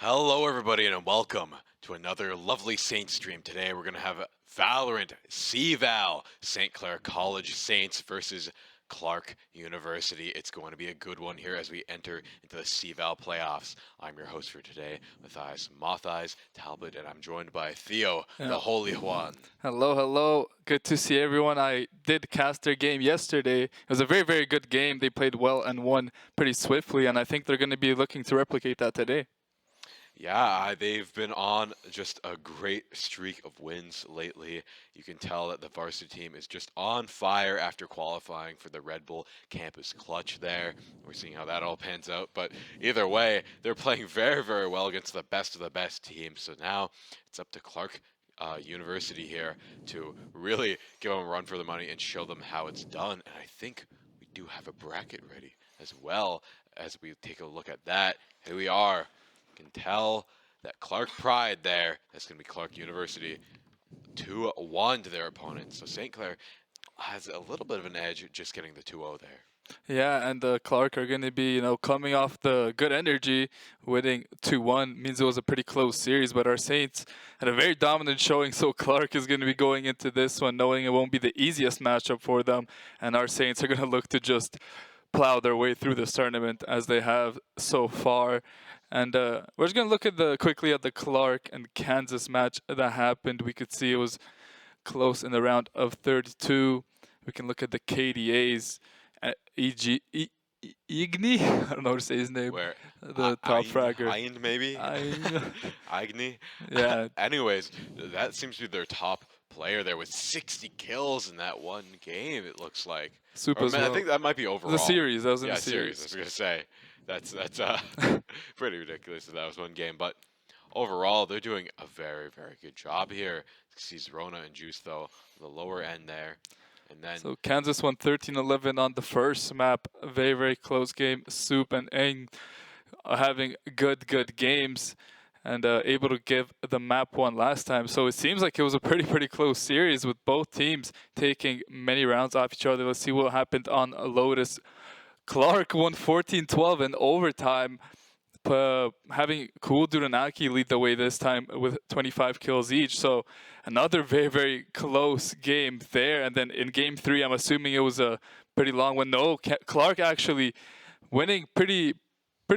Hello, everybody, and welcome to another lovely Saints stream. Today, we're going to have Valorant CVAL, St. Clair College Saints versus Clarke University. It's going to be a good one here as we enter into the CVAL playoffs. I'm your host for today, Matthias Moth Eyes Talbot, and I'm joined by Theo, the Holy Juan. Hello. Good to see everyone. I did cast their game yesterday. It was a very good game. They played well and won pretty swiftly, and I think they're going to be looking to replicate that today. Yeah, they've been on just a great streak of wins lately. You can tell that the varsity team is just on fire after qualifying for the Red Bull Campus Clutch there. We're seeing how that all pans out. But either way, they're playing very well against the best of the best teams. So now it's up to Clarke University here to really give them a run for the money and show them how it's done. And I think we do have a bracket ready as well as we take a look at that. Here we are. Can tell that Clarke Pride there, that's going to be Clarke University, 2-1 to their opponent. So St. Clair has a little bit of an edge just getting the 2-0 there. Yeah, and Clarke are going to be, coming off the good energy, winning 2-1. Means it was a pretty close series, but our Saints had a very dominant showing, so Clarke is going to be going into this one knowing it won't be the easiest matchup for them, and our Saints are going to look to just plow their way through this tournament as they have so far. And we're just going to look quickly at the Clarke and Kansas match that happened. We could see it was close in the round of 32. We can look at the KDAs. Igni, I don't know how to say his name. Where? The top fragger. Eind, maybe? Igni? Yeah. Anyways, that seems to be their top player there with 60 kills in that one game, it looks like. Super. I think that might be overall. The series. That was in the series. series. I was going to say. That's pretty ridiculous that was one game. But overall, they're doing a very good job here. Sees Rona and Juice, though, on the lower end there. And then So Kansas won 13-11 on the first map. A very close game. Soup and Eng having good games and able to give the map one last time. So it seems like it was a pretty close series with both teams taking many rounds off each other. Let's see what happened on Lotus. Clarke won 14-12 in overtime, having Cool Dude and Aki lead the way this time with 25 kills each. So another very close game there. And then in game 3, I'm assuming it was a pretty long one. No, Clarke actually winning pretty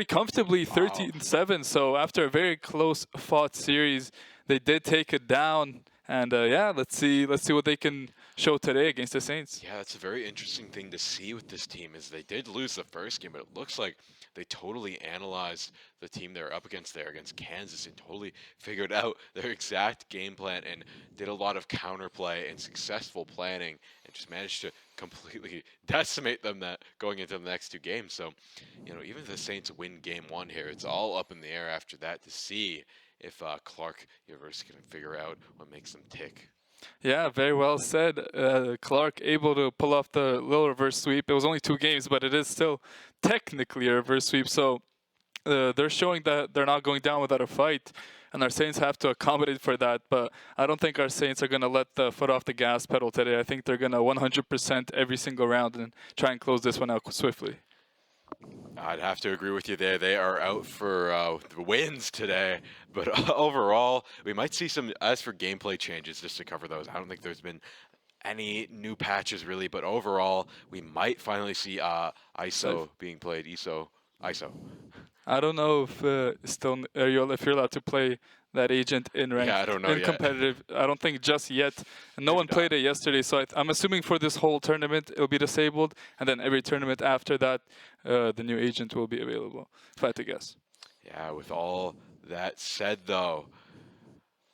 comfortably, 13-7. So after a very close fought series, they did take it down. And yeah, let's see what they can show today against the Saints. Yeah, that's a very interesting thing to see with this team is they did lose the first game, but it looks like they totally analyzed the team they're up against there against Kansas and totally figured out their exact game plan and did a lot of counterplay and successful planning and just managed to completely decimate them that going into the next 2 games. So, even if the Saints win game 1 here, it's all up in the air after that to see if Clarke University can figure out what makes them tick. Yeah, very well said. Clarke able to pull off the little reverse sweep. It was only 2 games, but it is still technically a reverse sweep. So they're showing that they're not going down without a fight. And our Saints have to accommodate for that. But I don't think our Saints are going to let the foot off the gas pedal today. I think they're going to 100% every single round and try and close this one out swiftly. I'd have to agree with you there. They are out for the wins today. But overall, we might see some, as for gameplay changes, just to cover those, I don't think there's been any new patches really. But overall, we might finally see ISO being played. ISO. I don't know if if you're allowed to play that agent in ranked, I don't know in competitive. I don't think just yet. And no one played it yesterday, so I'm assuming for this whole tournament it'll be disabled, and then every tournament after that, the new agent will be available. If I had to guess. Yeah. With all that said, though,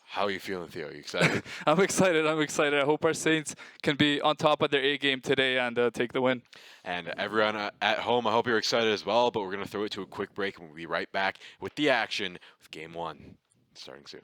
how are you feeling, Theo? Are you excited? I'm excited. I hope our Saints can be on top of their A game today and take the win. And everyone at home, I hope you're excited as well. But we're going to throw it to a quick break, and we'll be right back with the action with Game 1 starting soon.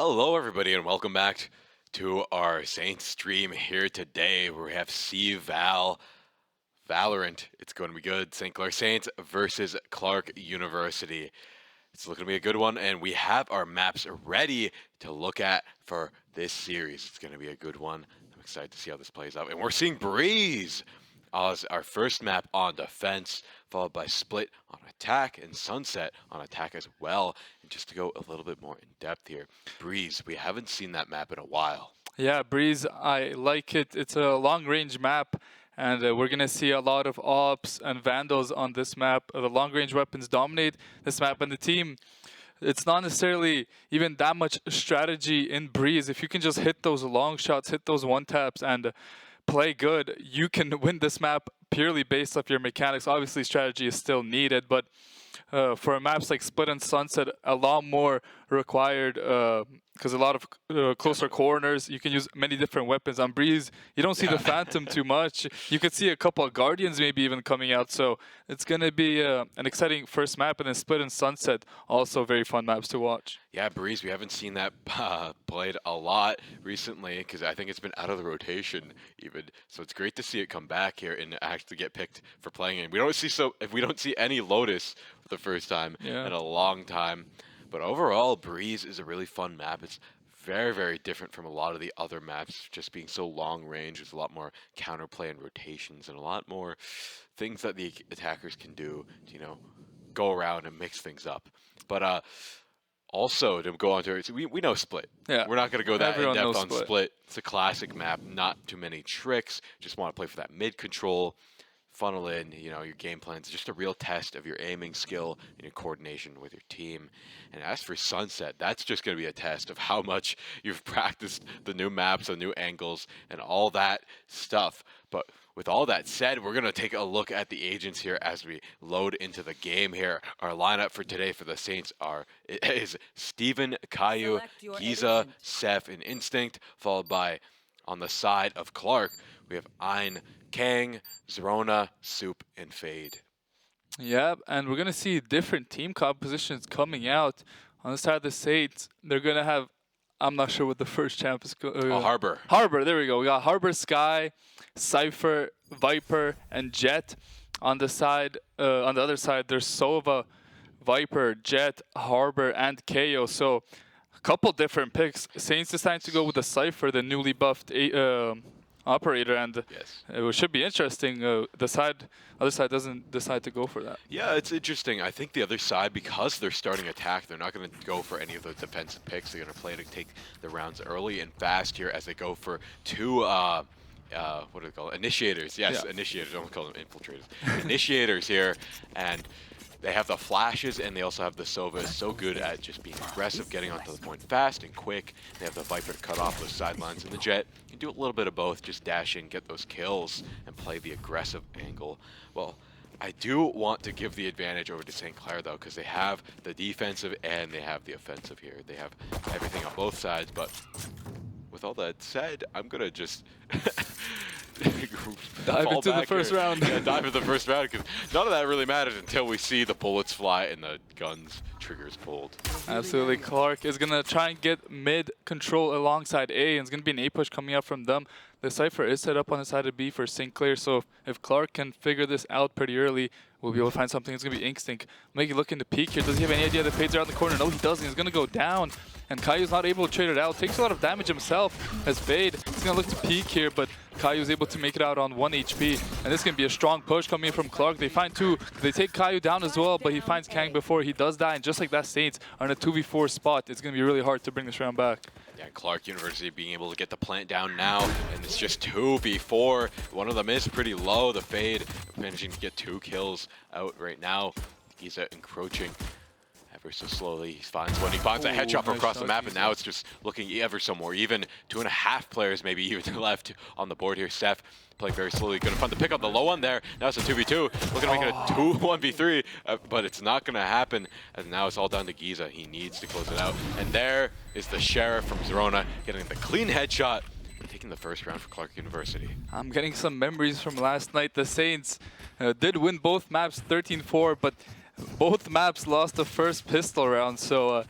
Hello, everybody, and welcome back to our Saints stream here today, where we have CVAL Valorant. It's going to be good. St. Clair Saints versus Clarke University. It's looking to be a good one, and we have our maps ready to look at for this series. It's going to be a good one. I'm excited to see how this plays out. And we're seeing Breeze as our first map on defense, followed by Split on attack and Sunset on attack as well. And just to go a little bit more in depth here, Breeze, we haven't seen that map in a while. Yeah, Breeze, I like it. It's a long-range map, and we're going to see a lot of ops and vandals on this map. The long-range weapons dominate this map, and the team, it's not necessarily even that much strategy in Breeze. If you can just hit those long shots, hit those one-taps, and play good, you can win this map purely based off your mechanics. Obviously, strategy is still needed, but for maps like Split and Sunset, a lot more required because a lot of closer corners. You can use many different weapons. On Breeze, you don't see the Phantom too much. You could see a couple of Guardians maybe even coming out. So it's going to be an exciting first map. And then Split and Sunset, also very fun maps to watch. Yeah, Breeze, we haven't seen that played a lot recently because I think it's been out of the rotation even. So it's great to see it come back here and actually get picked for playing it. We don't see any Lotus for the first time in a long time. But overall, Breeze is a really fun map. It's very, very different from a lot of the other maps, just being so long range. There's a lot more counterplay and rotations and a lot more things that the attackers can do to, go around and mix things up. But also, to go on to it, we know Split. Yeah. We're not going to go that Everyone in-depth knows on Split. Split. It's a classic map, not too many tricks. Just want to play for that mid control, funnel in, your game plan's just a real test of your aiming skill and your coordination with your team. And as for Sunset, that's just going to be a test of how much you've practiced the new maps, the new angles, and all that stuff. But with all that said, we're going to take a look at the agents here as we load into the game here. Our lineup for today for the Saints is Steven, Caillou, Giza, Seth, and Instinct, followed by, on the side of Clarke, we have Ein, Kang, Zerona, Soup, and Fade. Yeah, and we're going to see different team compositions coming out. On the side of the Saints, they're going to have, I'm not sure what the first champ is. Harbor. Harbor, there we go. We got Harbor, Sky, Cypher, Viper, and Jet. On the other side, there's Sova, Viper, Jet, Harbor, and KO. So a couple different picks. Saints decided to go with the Cypher, the newly buffed operator, and Yes. it should be interesting. The other side doesn't decide to go for that. Yeah, it's interesting. I think the other side, because they're starting attack, they're not going to go for any of the defensive picks. They're going to play to take the rounds early and fast here as they go for two, what do they call it? Initiators. Yes, Yeah. initiators. I don't call them infiltrators. Initiators here, and they have the flashes, and they also have the Sova. So good at just being aggressive, getting onto the point fast and quick. They have the Viper to cut off those sidelines, and the Jet can do a little bit of both, just dash in, get those kills, and play the aggressive angle. Well, I do want to give the advantage over to St. Clair, though, because they have the defensive and they have the offensive here. They have everything on both sides, but with all that said, I'm going to just Dive into the first round. Yeah, dive into the first round, because none of that really matters until we see the bullets fly and the guns triggers pulled. Absolutely. Clarke is going to try and get mid control alongside A, and it's going to be an A push coming out from them. The Cypher is set up on the side of B for St. Clair, so if Clarke can figure this out pretty early, we'll be able to find something. It's going to be Instinct. Make it look into peek here. Does he have any idea the Fade's around the corner? No, he doesn't. He's going to go down, and Caillou's not able to trade it out. Takes a lot of damage himself as Fade. He's going to look to peek here, but Caillou's able to make it out on 1 HP, and this is going to be a strong push coming in from Clarke. They find two. They take Caillou down as well, but he finds Kang before he does die, and just like that, Saints are in a 2v4 spot. It's going to be really hard to bring this round back. Yeah, Clarke University being able to get the plant down now, and it's just 2v4. One of them is pretty low. The Fade managing to get 2 kills out right now. Giza encroaching ever so slowly. He finds one. He finds a headshot from across the map, and now it's just looking ever so more even. 2.5 players maybe even left on the board here. Seth playing very slowly. Going to find the pick on the low one there. Now it's a 2v2. Looking to make it a 1v3, but it's not going to happen. And now it's all down to Giza. He needs to close it out. And there is the Sheriff from Zerona getting the clean headshot, taking the first round for Clarke University. I'm getting some memories from last night. The Saints did win both maps 13-4, but both maps lost the first pistol round. So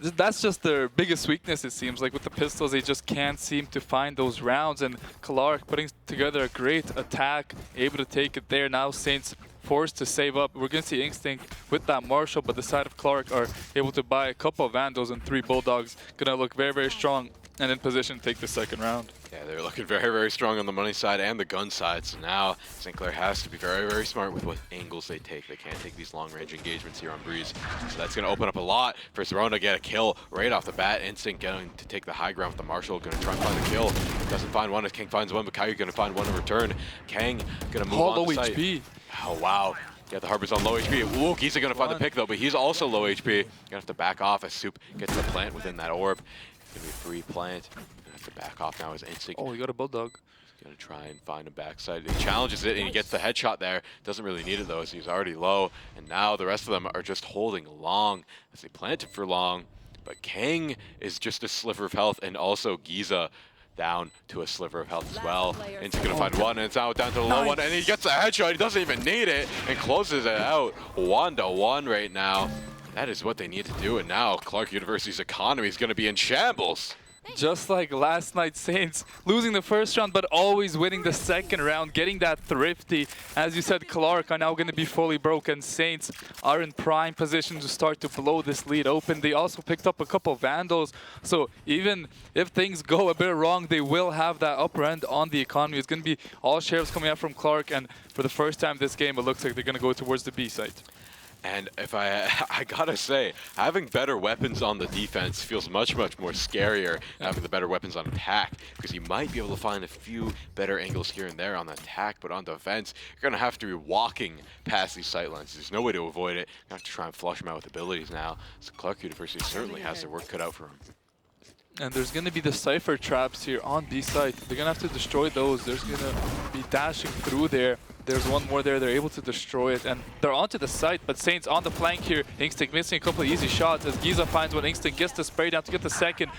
That's just their biggest weakness, it seems. Like with the pistols, they just can't seem to find those rounds. And Clarke putting together a great attack, able to take it there. Now Saints forced to save up. We're going to see Instinct with that Marshall, but the side of Clarke are able to buy a couple of Vandals and 3 Bulldogs. Going to look very, very strong and in position to take the second round. Yeah, they're looking very, very strong on the money side and the gun side. So now St. Clair has to be very, very smart with what angles they take. They can't take these long-range engagements here on Breeze. So that's going to open up a lot for Zerona to get a kill right off the bat. Instinct going to take the high ground with the Marshall. Going to try and find a kill. Doesn't find one as Kang finds one, but Caillou going to find one in return. Kang going to move on low the site. HP. Oh, wow. Yeah, the Harbor's on low HP. Ooh, Giza going to find the pick, though, but he's also low HP. Going to have to back off as Soup gets the plant within that orb. Going to be free plant. To back off now as Instinct. Oh, he got a Bulldog. He's going to try and find a backside. He challenges it and he gets the headshot there. Doesn't really need it though as he's already low. And now the rest of them are just holding long as they planted for long. But Kang is just a sliver of health, and also Giza down to a sliver of health as well. Instinct going to find one, and it's now down to the low one, and he gets a headshot. He doesn't even need it and closes it out 1-1 right now. That is what they need to do, and now Clarke University's economy is going to be in shambles. Just like last night, Saints losing the first round, but always winning the second round, getting that thrifty. As you said, Clarke are now going to be fully broken. Saints are in prime position to start to blow this lead open. They also picked up a couple Vandals, so even if things go a bit wrong, they will have that upper end on the economy. It's going to be all sheriffs coming out from Clarke, and for the first time this game, it looks like they're going to go towards the B site. And if I gotta say, having better weapons on the defense feels much, much more scarier than having the better weapons on attack, because you might be able to find a few better angles here and there on attack, but on defense, you're gonna have to be walking past these sight lines. There's no way to avoid it. You have to try and flush them out with abilities now. So Clarke University certainly has their work cut out for them. And there's going to be the Cypher traps here on B site. They're going to have to destroy those. There's going to be dashing through there. There's one more there. They're able to destroy it. And they're onto the site, but Saints on the flank here. Instinct missing a couple of easy shots as Giza finds one. Instinct gets the spray down to get the second.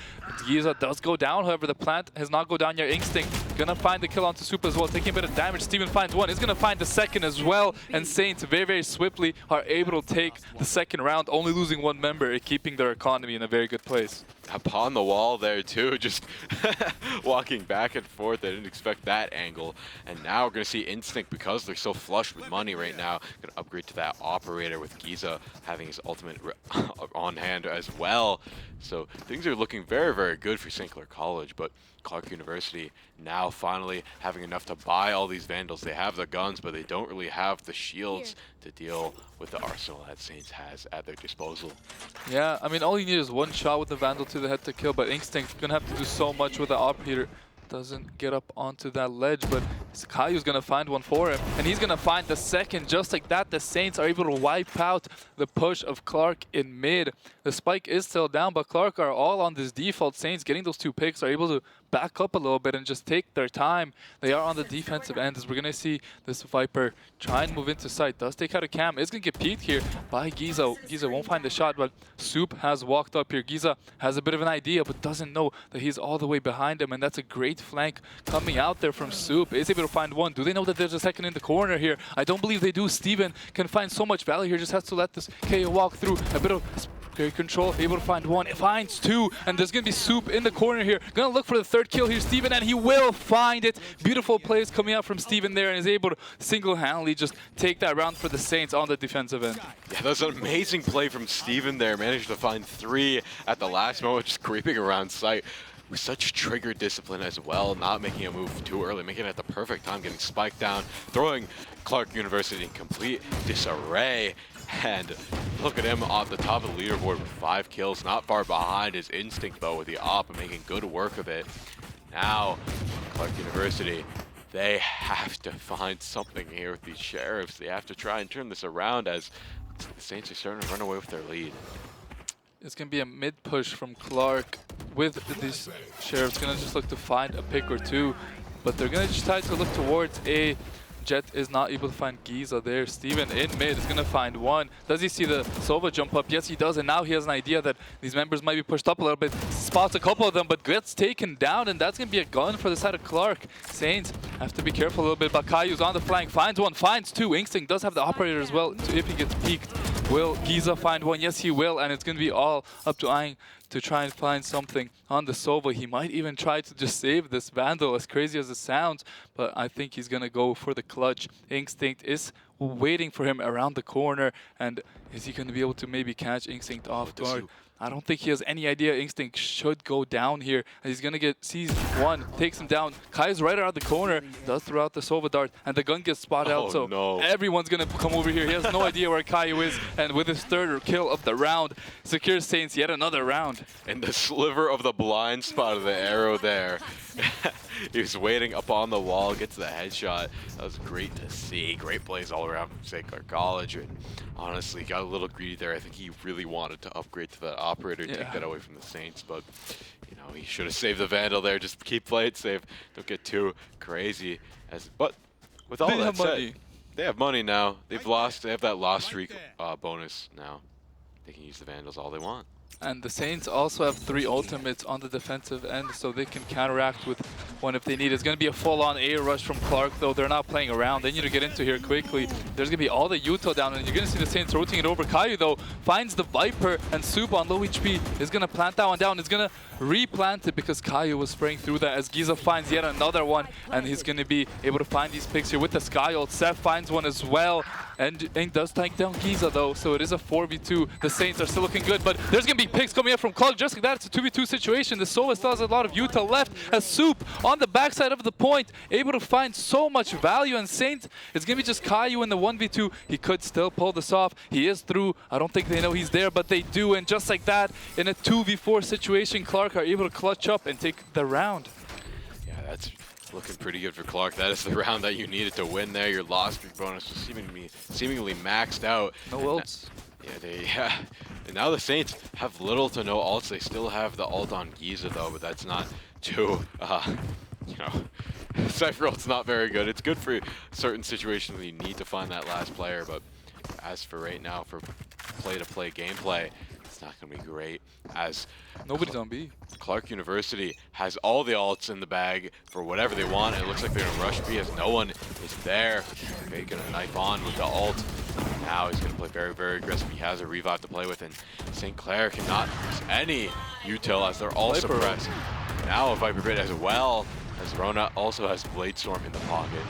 Giza does go down, however, the plant has not go down yet. Instinct going to find the kill onto Soup as well, taking a bit of damage. Steven finds one. He's going to find the second as well. And Saints very, very swiftly are able to take the second round, only losing one member, keeping their economy in a very good place. Upon the wall there too, just walking back and forth. I didn't expect that angle. And now we're going to see Instinct, because they're so flush with money right now, going to upgrade to that operator with Giza having his ultimate on hand as well. So things are looking very, very good for St. Clair College, but Clarke University now finally having enough to buy all these Vandals. They have the guns, but they don't really have the shields to deal with the arsenal that Saints has at their disposal. Yeah, I mean, all you need is one shot with the Vandal to the head to kill, but Instinct's gonna have to do so much with the operator. Doesn't get up onto that ledge, but Caillou's gonna find one for him, and he's gonna find the second. Just like that, the Saints are able to wipe out the push of Clarke in mid. The spike is still down, but Clarke are all on this default. Saints getting those 2 picks are able to back up a little bit and just take their time. They are on the defensive end, as we're gonna see this Viper try and move into sight. Does take out a cam. It's gonna get peeked here by Giza. Giza won't find the shot, but Soup has walked up here. Giza has a bit of an idea, but doesn't know that he's all the way behind him, and that's a great flank coming out there from Soup. Is able to find one. Do they know that there's a second in the corner here? I don't believe they do. Steven can find so much value here, just has to let this KO walk through. A bit of great control, able to find one, it finds 2, and there's gonna be Soup in the corner here. Gonna look for the 3rd kill here, Steven, and he will find it. Beautiful plays coming out from Steven there, and is able to single-handedly just take that round for the Saints on the defensive end. Yeah, that was an amazing play from Steven there. Managed to find 3 at the last moment, just creeping around sight. With such trigger discipline as well, not making a move too early, making it at the perfect time, getting spiked down, throwing Clarke University in complete disarray. And look at him on the top of the leaderboard with 5 kills, not far behind his Instinct though with the op and making good work of it. Now, Clarke University, they have to find something here with these sheriffs. They have to try and turn this around as the Saints are starting to run away with their lead. It's going to be a mid-push from Clarke with these sheriffs. Going to just look to find a pick or 2, but they're going to just try to look towards A. Jet is not able to find Giza there. Steven in mid is going to find one. Does he see the Sova jump up? Yes, he does, and now he has an idea that these members might be pushed up a little bit. Spots a couple of them, but gets taken down, and that's going to be a gun for the side of Clarke. Saints have to be careful a little bit, but Caillou's on the flank, finds one, finds 2. Instinct does have the operator as well, if he gets peeked. Will Giza find one? Yes, he will, and it's going to be all up to Aang to try and find something on the Sova. He might even try to just save this Vandal, as crazy as it sounds, but I think he's going to go for the clutch. Instinct is waiting for him around the corner, and is he going to be able to maybe catch Instinct off guard? I don't think he has any idea Instinct should go down here. And he's gonna sees one, takes him down. Kai's right around the corner, does throw out the Sova Dart, and the gun gets spotted out, so no. everyone's gonna come over here. He has no idea where Caillou is, and with his third kill of the round, secures Saints yet another round. And the sliver of the blind spot of the arrow there. He was waiting up on the wall, gets the headshot. That was great to see. Great plays all around from St. Clair College. And honestly, got a little greedy there. I think he really wanted to upgrade to the operator, take that away from the Saints. But, you know, he should have saved the Vandal there. Just keep playing safe. Don't get too crazy. But with all that said, they have money now. They have that loss streak bonus now. They can use the Vandals all they want. And the Saints also have 3 ultimates on the defensive end, so they can counteract with one if they need. It's going to be a full-on air rush from Clarke, though they're not playing around. They need to get into here quickly. There's going to be all the Utah down, and you're going to see the Saints rotating it over. Caillou, though, finds the Viper, and Soup on low HP is going to plant that one down. He's going to replant it because Caillou was spraying through that as Giza finds yet another one, and he's going to be able to find these picks here with the Sky ult. Seth finds one as well, and Ink does tank down Giza, though, so it is a 4v2. The Saints are still looking good, but there's going to be picks coming up from Clarke. Just like that, it's a 2v2 situation. The Sova still has a lot of Utah left as Soup on the backside of the point, able to find so much value, and Saint, it's going to be just Caillou in the 1v2. He could still pull this off. He is through. I don't think they know he's there, but they do, and just like that, in a 2v4 situation, Clarke are able to clutch up and take the round. Yeah, that's looking pretty good for Clarke. That is the round that you needed to win there. Your loss streak bonus was seemingly maxed out. No ults. Yeah, and now the Saints have little to no ults. They still have the ult on Giza though, but that's not too, you know, Cypher ult's not very good. It's good for certain situations where you need to find that last player, but as for right now, for play-to-play gameplay, it's not going to be great, as nobody's on B. Clarke University has all the ults in the bag for whatever they want. It looks like they're going to rush B as no one is there. They're going to knife on with the ult. Now he's going to play very, very aggressive. He has a revive to play with, and St. Clair cannot use any util as they're all suppressed. Now a Viper Grid as well, as Rona also has Blade Storm in the pocket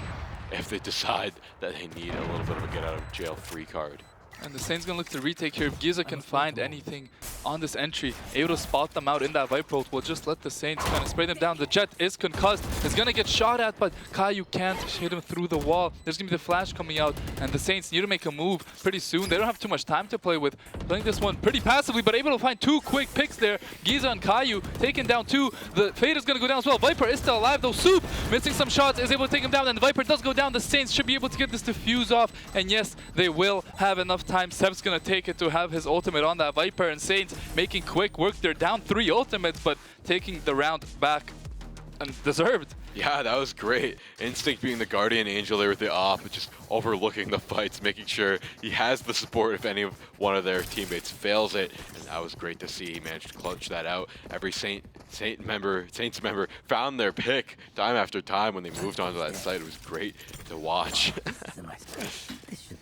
if they decide that they need a little bit of a get-out-of-jail-free card. And the Saints gonna look to retake here. If Giza can find anything on this entry, able to spot them out in that Viper ult, will just let the Saints kind of spray them down. The Jet is concussed, is gonna get shot at, but Caillou can't hit him through the wall. There's gonna be the flash coming out, and the Saints need to make a move pretty soon. They don't have too much time to play with. Playing this one pretty passively, but able to find 2 quick picks there. Giza and Caillou taken down 2. The Fade is gonna go down as well. Viper is still alive though. Soup missing some shots, is able to take him down, and the Viper does go down. The Saints should be able to get this defuse off, and yes, they will have enough time. Seb's gonna take it to have his ultimate on that Viper, and Saints making quick work. They're down 3 ultimates, but taking the round back and deserved. Yeah, that was great. Instinct being the guardian angel there with the op, but just overlooking the fights, making sure he has the support if any of one of their teammates fails it. And that was great to see. He managed to clutch that out. Every Saints member found their pick time after time when they moved onto that site. It was great to watch.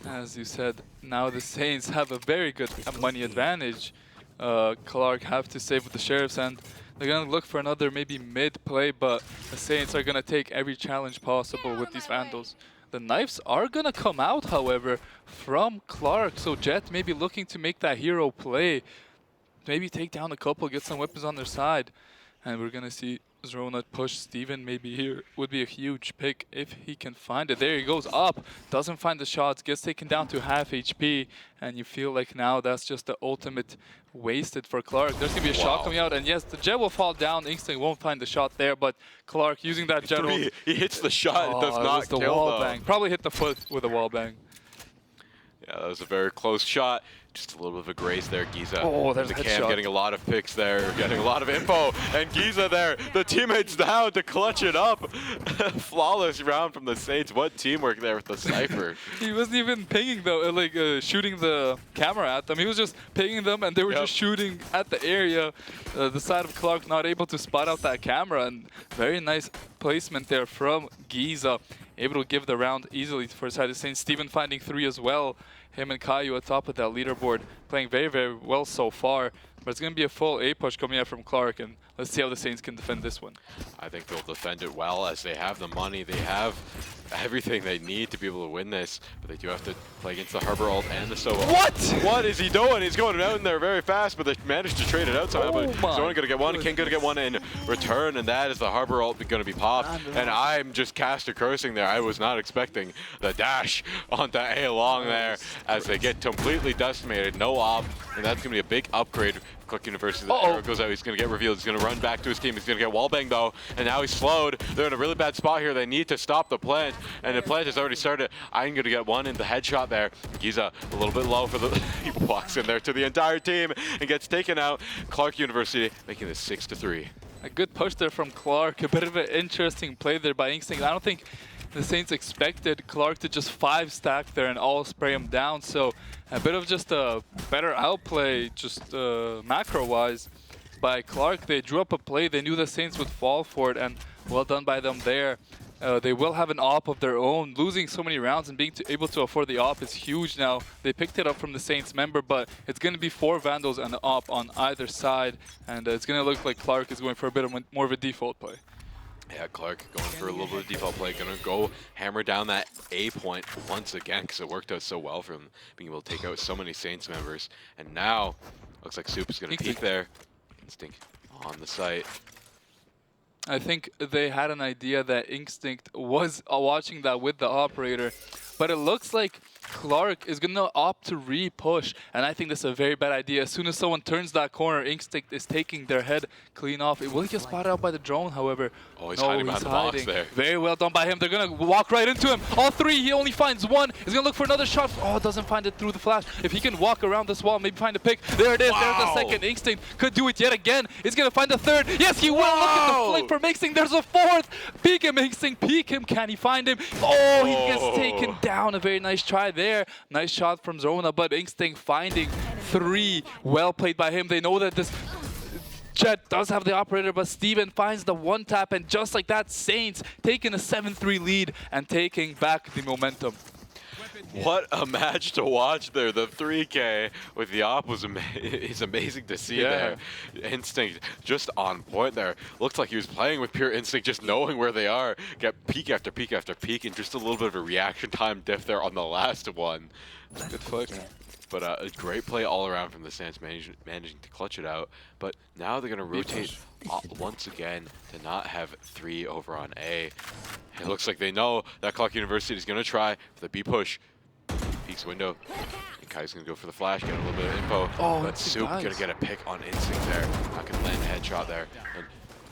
As you said, now the Saints have a very good money advantage. Clarke have to save with the Sheriffs, and they're going to look for another maybe mid-play, but the Saints are going to take every challenge possible with these Vandals. The knives are going to come out, however, from Clarke, so Jet may be looking to make that hero play. Maybe take down a couple, get some weapons on their side, and we're going to see Zrona push Steven maybe here. Would be a huge pick if he can find it. There he goes up, doesn't find the shots, gets taken down to half HP, and you feel like now that's just the ultimate wasted for Clarke. There's gonna be a shot coming out, and yes, the Jet will fall down. Instinct won't find the shot there, but Clarke using that Jet ult. He hits the shot, it does not the kill wall though. bang. Probably hit the foot with a wall bang. Yeah, that was a very close shot. Just a little bit of a graze there, Giza. Oh, there's the a Cam headshot. getting a lot of picks there, getting a lot of info, and Giza there. The teammates down to clutch it up. Flawless round from the Saints. What teamwork there with the Cypher. He wasn't even pinging though, shooting the camera at them. He was just pinging them, and they were just shooting at the area. The side of Clarke not able to spot out that camera, and very nice placement there from Giza. Able to give the round easily for side of Saints. Steven finding 3 as well. him and Caillou at top of that leaderboard, playing very, very well so far. But it's going to be a full A push coming out from Clarke, and let's see how the Saints can defend this one. I think they'll defend it well, as they have the money, they have everything they need to be able to win this, but they do have to play against the Harbor ult and the Sova. What? What is he doing? He's going out in there very fast, but they managed to trade it out somehow. But he's only going to get one. King going to get one in return, and that is the Harbor ult going to be popped. And I'm just caster cursing there. I was not expecting the dash onto A long there as they get completely decimated. No op, and that's going to be a big upgrade. Clarke University, the arrow goes out, he's going to get revealed, he's going to run back to his team, he's going to get wallbanged though, and now he's slowed. They're in a really bad spot here, they need to stop the plant, and the plant has already started. I'm going to get one in the headshot there. Giza a little bit low for the, he walks in there to the entire team and gets taken out. Clarke University making this 6-3. A good push there from Clarke, a bit of an interesting play there by Instinct. I don't think the Saints expected Clarke to just 5-stack there and all spray him down, so a bit of just a better outplay, just macro-wise, by Clarke. They drew up a play, they knew the Saints would fall for it, and well done by them there. They will have an op of their own. Losing so many rounds and being able to afford the op is huge now. They picked it up from the Saints member, but it's going to be 4 Vandals and an op on either side, and it's going to look like Clarke is going for a bit of more of a default play. Yeah, Clarke going for a little bit of default play, going to go hammer down that A point once again because it worked out so well for him, being able to take out so many Saints members. And now, looks like Soup is going to peek there. Instinct on the site. I think they had an idea that Instinct was watching that with the operator, but it looks like Clarke is going to opt to re-push, and I think that's a very bad idea. As soon as someone turns that corner, Instinct is taking their head clean off. It will get spotted out by the drone, however. Oh, he's hiding behind the box there. Very well done by him. They're going to walk right into him. All 3, he only finds 1. He's going to look for another shot. Oh, doesn't find it through the flash. If he can walk around this wall, maybe find a pick. There it is. Wow. There's the second. Instinct could do it yet again. He's going to find the 3rd. Yes, he will. Look at the flick from Instinct. There's a 4th. Peek him, Instinct. Peek him. Can he find him? Oh, he gets taken down. A very nice try there. Nice shot from Zona, but Instinct finding 3. Well played by him. They know that this Jet does have the operator, but Steven finds the 1-tap, and just like that, Saints taking a 7-3 lead and taking back the momentum. What a match to watch there. The 3K with the op was is amazing to see there. Instinct just on point there. Looks like he was playing with pure instinct, just knowing where they are. Get peek after peek after peek, and just a little bit of a reaction time diff there on the last one. Good flick. But a great play all around from the Saints, managing to clutch it out. But now they're going to rotate once again to not have 3 over on A. It looks like they know that Clarke University is going to try for the B push. Peeks window. And Kai's going to go for the flash, get a little bit of info. Oh, but Soup going to get a pick on Instinct there. Not going to land a headshot there. And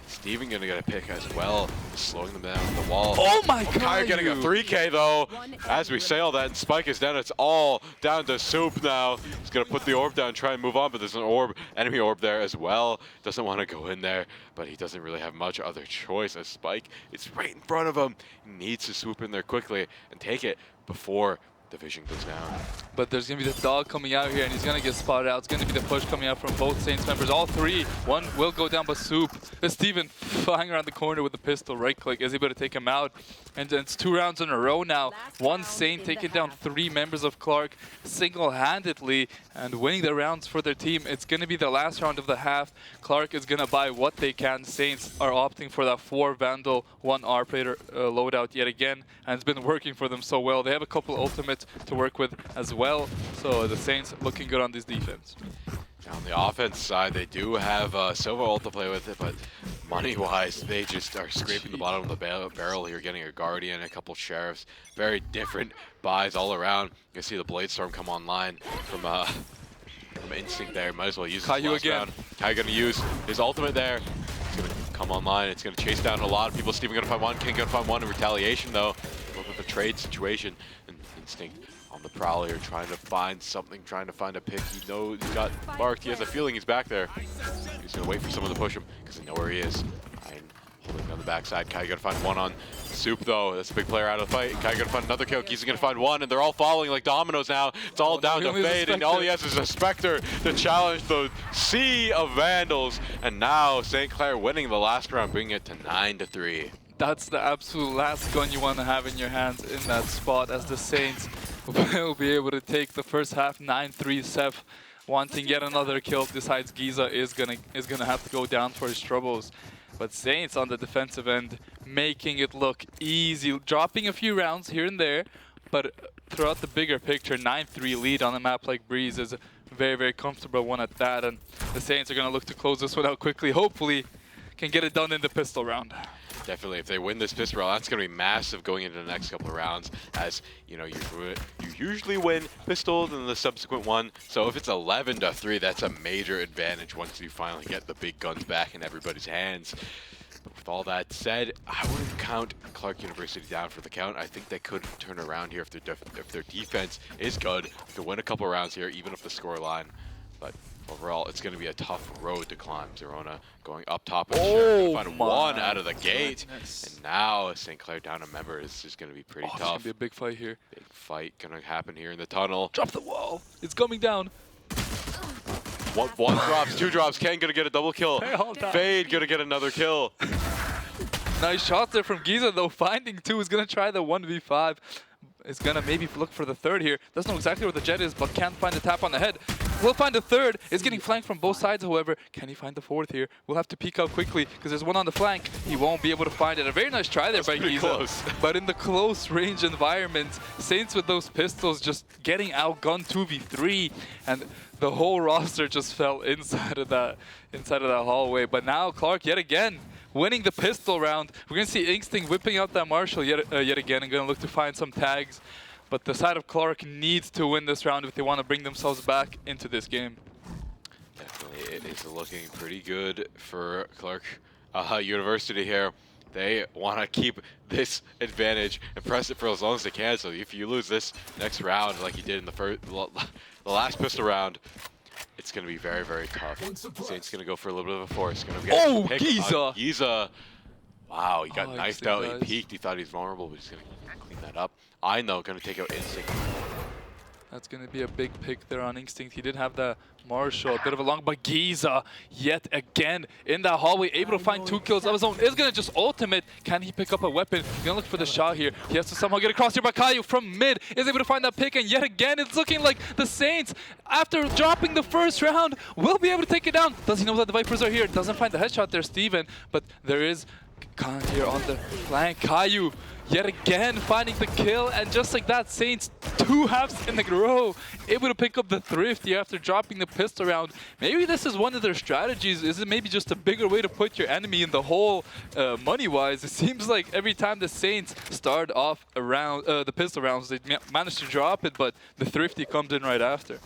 Steven going to get a pick as well, slowing them down the wall. Oh my god! Kai getting a 3K though. As we say all that, and Spike is down. It's all down to Soup now. He's going to put the orb down, try and move on, but there's an orb, enemy orb there as well. Doesn't want to go in there, but he doesn't really have much other choice as Spike is right in front of him. He needs to swoop in there quickly and take it before the vision goes down. But there's going to be the dog coming out here, and he's going to get spotted out. It's going to be the push coming out from both Saints members. All 3. 1 will go down, but Soup. Steven flying around the corner with the pistol, right-click, is able to take him out. And it's 2 rounds in a row now. 1 Saint taking down 3 members of Clarke single-handedly and winning the rounds for their team. It's going to be the last round of the half. Clarke is going to buy what they can. Saints are opting for that 4 Vandal, 1 operator loadout yet again, and it's been working for them so well. They have a couple ultimates to work with as well, so the Saints looking good on this defense. Now on the offense side, they do have Silva ult to play with it, but money-wise, they just are scraping the bottom of the barrel here, getting a Guardian, a couple Sheriffs. Very different buys all around. You can see the Blade Storm come online from Instinct there. Might as well use Caillou this last round. Kai going to use his ultimate there. It's going to come online. It's going to chase down a lot of people. Steven going to find 1. King going to find 1 in retaliation, though. Look at the trade situation. And Instinct on the prowl here, trying to find something, trying to find a pick. He knows he's got marked. He has a feeling he's back there. He's going to wait for someone to push him because they know where he is. Ryan holding on the backside. Kai going to find 1 on Soup, though. That's a big player out of the fight. Kai going to find another kill. He's going to find 1, and they're all falling like dominoes now. It's all down to Fade, and all he has is a Spectre to challenge the sea of Vandals. And now St. Clair winning the last round, bringing it to 9-3. That's the absolute last gun you want to have in your hands in that spot, as the Saints will be able to take the first half 9-3. Seth wanting yet another kill, decides Giza is gonna have to go down for his troubles. But Saints on the defensive end making it look easy, dropping a few rounds here and there, but throughout the bigger picture, 9-3 lead on a map like Breeze is a very, very comfortable one at that, and the Saints are gonna look to close this one out quickly. Hopefully can get it done in the pistol round. Definitely, if they win this pistol round, that's going to be massive going into the next couple of rounds. As you know, you usually win pistol in the subsequent one. So if it's 11-3, that's a major advantage once you finally get the big guns back in everybody's hands. But with all that said, I wouldn't count Clarke University down for the count. I think they could turn around here if their defense is good. They could win a couple rounds here, even if the score line. But overall, it's going to be a tough road to climb. Zerona going up top with Sheriff, find one out of the gate. And now St. Clair down a member is just going to be pretty tough. It's going to be a big fight here. Big fight going to happen here in the tunnel. Drop the wall. It's coming down. One drops, two drops. Ken going to get a double kill. Fade going to get another kill. Nice shot there from Giza, though. Finding two is going to try the 1v5. Is going to maybe look for the third here. Doesn't know exactly where the jet is, but can't find the tap on the head. We'll find the third. Is getting flanked from both sides, however. Can he find the fourth here? We'll have to peek out quickly because there's one on the flank. He won't be able to find it. A very nice try there by Giza. Close. But in the close range environment, Saints with those pistols just getting outgunned 2v3, and the whole roster just fell inside of that hallway. But now Clarke yet again winning the pistol round. We're going to see Instinct whipping out that Marshall yet again and going to look to find some tags. But the side of Clarke needs to win this round if they want to bring themselves back into this game. Definitely, it is looking pretty good for Clarke University here. They want to keep this advantage and press it for as long as they can. So if you lose this next round like you did in the last pistol round, it's going to be very, very tough. Saints going to go for a little bit of a force. Going to get Giza! Giza. Wow, he got knifed out. Does. He peeked. He thought he was vulnerable, but he's going to clean that up. I know, going to take out Instinct. That's going to be a big pick there on Instinct. He did have the Marshall, a bit of a long, but Giza yet again in that hallway, able to find 2 kills of his own. Is going to just ultimate. Can he pick up a weapon? He's going to look for the shot here. He has to somehow get across here, but Caillou from mid is able to find that pick, and yet again, it's looking like the Saints, after dropping the first round, will be able to take it down. Does he know that the Vipers are here? Doesn't find the headshot there, Steven, but there is Khan here on the flank. Caillou yet again finding the kill, and just like that, Saints 2 halves in a row able to pick up the thrifty after dropping the pistol round. Maybe this is one of their strategies. Is it maybe just a bigger way to put your enemy in the hole money-wise? It seems like every time the Saints start off around the pistol rounds, they manage to drop it, but the thrifty comes in right after.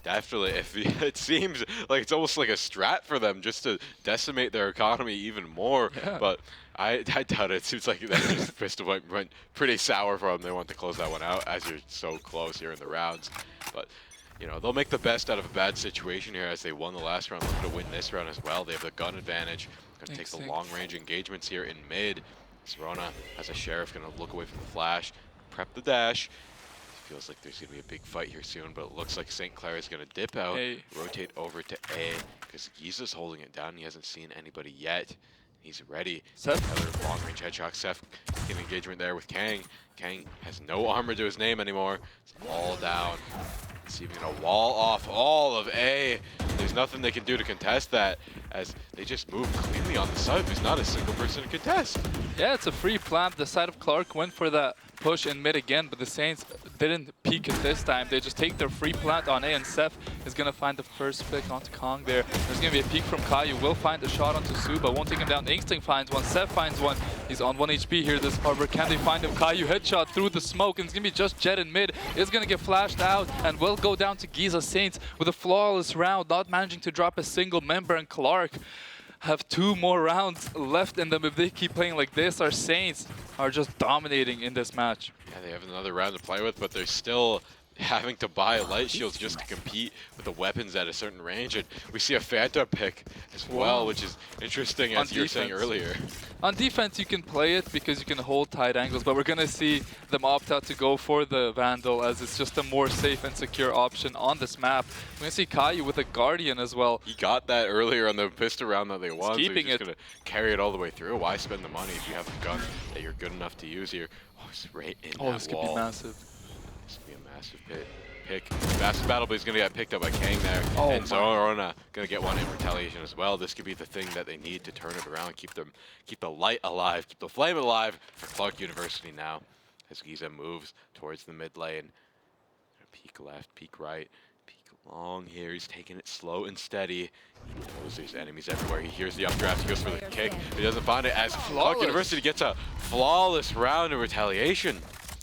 Definitely. It seems like it's almost like a strat for them just to decimate their economy even more. Yeah. But I doubt it. It seems like that pistol went pretty sour for them. They want to close that one out as you're so close here in the rounds. But, you know, they'll make the best out of a bad situation here as they won the last round. Looking to win this round as well. They have the gun advantage. Going to take the long-range engagements here in mid. Zerona has a Sheriff going to look away from the flash, prep the dash. Feels like there's going to be a big fight here soon, but it looks like St. Clair is going to dip out, rotate over to A, because Giza's holding it down. He hasn't seen anybody yet. He's ready. Seth. Another long-range headshot. Seth getting engagement there with Kang. Kang has no armor to his name anymore. It's all down. It's even going to wall off all of A. There's nothing they can do to contest that, as they just move cleanly on the side. There's not a single person to contest. Yeah, it's a free plant. The side of Clarke went for that push in mid again, but the Saints didn't peek it this time. They just take their free plant on A, and Seth is going to find the first pick onto Kong there. There's going to be a peek from Caillou. Will find the shot onto Suba. Won't take him down. Instinct finds one. Seth finds one. He's on 1 HP here this harbor. Can they find him? Caillou headshot through the smoke, and it's going to be just Jet in mid. Is going to get flashed out, and will go down to Giza. Saints with a flawless round, not managing to drop a single member, and Clarke have 2 more rounds left in them. If they keep playing like this, our Saints are just dominating in this match. Yeah, they have another round to play with, but they're still having to buy light shields just to compete with the weapons at a certain range. And we see a Phantom pick as well, which is interesting, as you were saying earlier. On defense, you can play it because you can hold tight angles, but we're going to see them opt out to go for the Vandal, as it's just a more safe and secure option on this map. We're going to see Caillou with a Guardian as well. He got that earlier on the pistol round that they won, He's keeping so he's just going to carry it all the way through. Why spend the money if you have a gun that you're good enough to use here? Oh, it's right in that this could wall. be massive. This could be a massive pick. Massive battle, but he's going to get picked up by Kang there. Oh And my. Zorona going to get one in retaliation as well. This could be the thing that they need to turn it around, keep the light alive, keep the flame alive for Clarke University now. As Giza moves towards the mid lane. Peek left, peek right, peek long here. He's taking it slow and steady. He knows there's enemies everywhere. He hears the updraft. He goes for the kick. He doesn't find it as Clarke University gets a flawless round of retaliation.